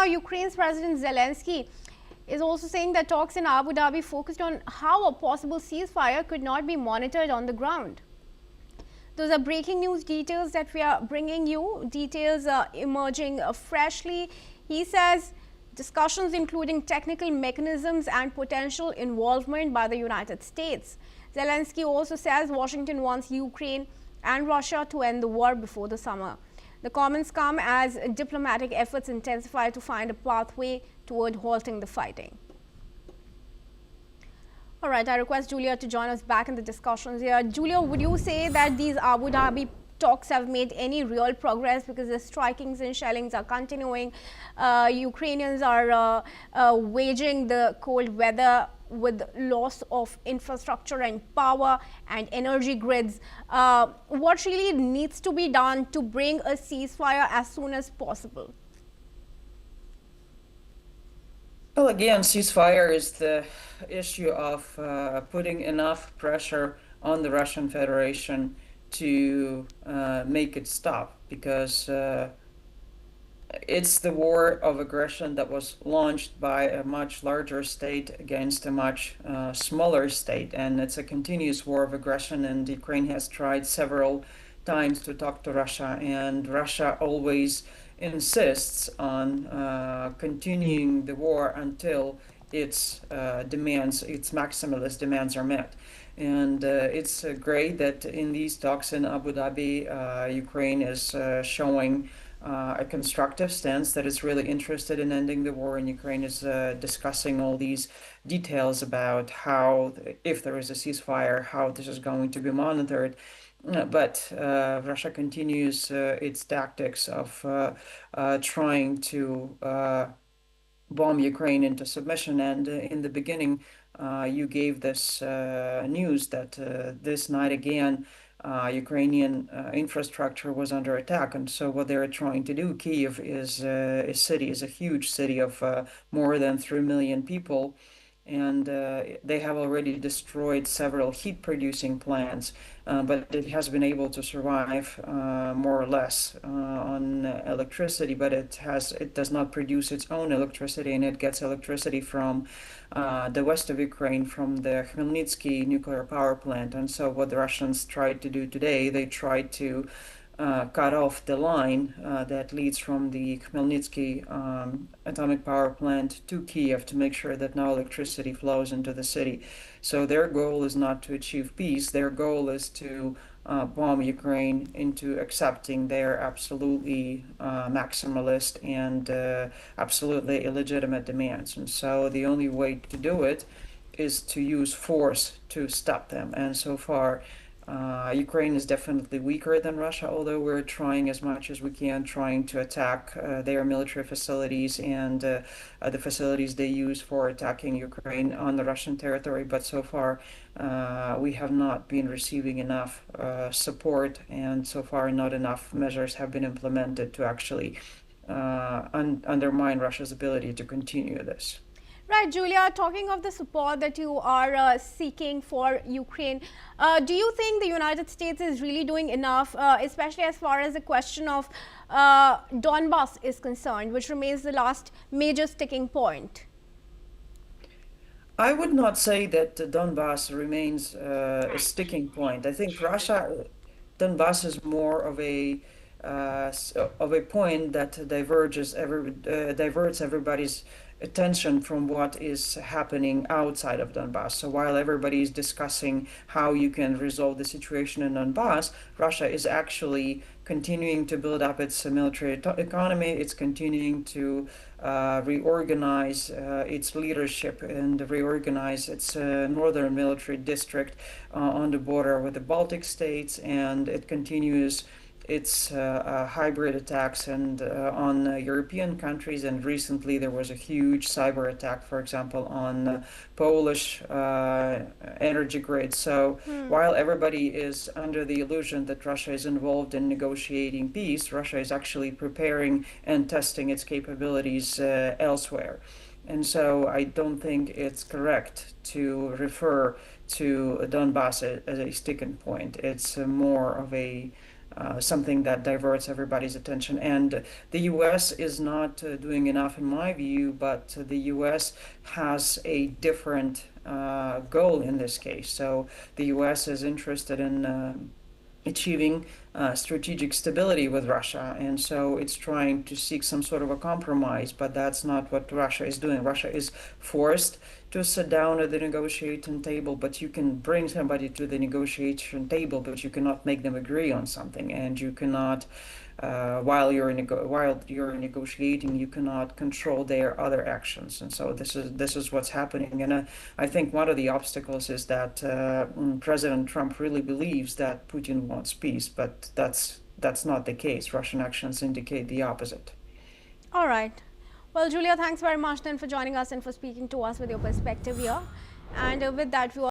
now, Ukraine's President Zelensky is also saying that talks in Abu Dhabi focused on how a possible ceasefire could not be monitored on the ground. Those are breaking news details that we are bringing you. Details are emerging freshly. He says discussions including technical mechanisms and potential involvement by the United States. Zelensky also says Washington wants Ukraine and Russia to end the war before the summer. The comments come as diplomatic efforts intensify to find a pathway toward halting the fighting. All right, I request Julia to join us back in the discussions here. Julia, would you say that these Abu Dhabi talks have made any real progress, because the strikings and shellings are continuing? Ukrainians are waging the cold weather with loss of infrastructure and power and energy grids. What really needs to be done to bring a ceasefire as soon as possible? Well, again, ceasefire is the issue of putting enough pressure on the Russian Federation to make it stop, because it's the war of aggression that was launched by a much larger state against a much smaller state, and it's a continuous war of aggression, and Ukraine has tried several times to talk to Russia, and Russia always insists on continuing the war until its demands, its maximalist demands, are met. And it's great that in these talks in Abu Dhabi, Ukraine is showing a constructive stance, that is really interested in ending the war, and Ukraine is discussing all these details about how, if there is a ceasefire, how this is going to be monitored. But Russia continues its tactics of trying to bomb Ukraine into submission. And in the beginning, you gave this news that this night again, Ukrainian infrastructure was under attack. And so what they're trying to do, Kyiv is a city, is a huge city of more than 3 million people. And they have already destroyed several heat-producing plants, but it has been able to survive more or less on electricity. But it does not produce its own electricity, and it gets electricity from the west of Ukraine, from the Khmelnytsky nuclear power plant. And so what the Russians tried to do today, they tried to cut off the line that leads from the Khmelnytsky atomic power plant to Kiev, to make sure that no electricity flows into the city. So their goal is not to achieve peace. Their goal is to bomb Ukraine into accepting their absolutely maximalist and absolutely illegitimate demands. And so the only way to do it is to use force to stop them. And so far, Ukraine is definitely weaker than Russia, although we're trying as much as we can, trying to attack their military facilities and the facilities they use for attacking Ukraine on the Russian territory. But so far, we have not been receiving enough support, and so far not enough measures have been implemented to actually undermine Russia's ability to continue this. Right, Julia, talking of the support that you are seeking for Ukraine, do you think the United States is really doing enough, especially as far as the question of Donbass is concerned, which remains the last major sticking point? I would not say that Donbass remains a sticking point. I think Donbass is more of a point that diverts everybody's attention from what is happening outside of Donbass. So while everybody is discussing how you can resolve the situation in Donbass, Russia is actually continuing to build up its military economy. It's continuing to reorganize its leadership and reorganize its northern military district on the border with the Baltic states, and it continues its hybrid attacks and on European countries. And recently there was a huge cyber attack, for example, on Polish energy grid. So while everybody is under the illusion that Russia is involved in negotiating peace, Russia is actually preparing and testing its capabilities elsewhere. And so I don't think it's correct to refer to Donbass as a sticking point. It's more of a something that diverts everybody's attention. And the U.S. is not doing enough, in my view, but the U.S. has a different goal in this case. So the U.S. is interested in achieving strategic stability with Russia. And so it's trying to seek some sort of a compromise, but that's not what Russia is doing. Russia is forced to sit down at the negotiating table, but you can bring somebody to the negotiation table, but you cannot make them agree on something, and you cannot. While you're negotiating, you cannot control their other actions, and so this is what's happening. And I think one of the obstacles is that President Trump really believes that Putin wants peace, but that's not the case. Russian actions indicate the opposite. All right. Well, Julia, thanks very much then for joining us and for speaking to us with your perspective here. And with that, we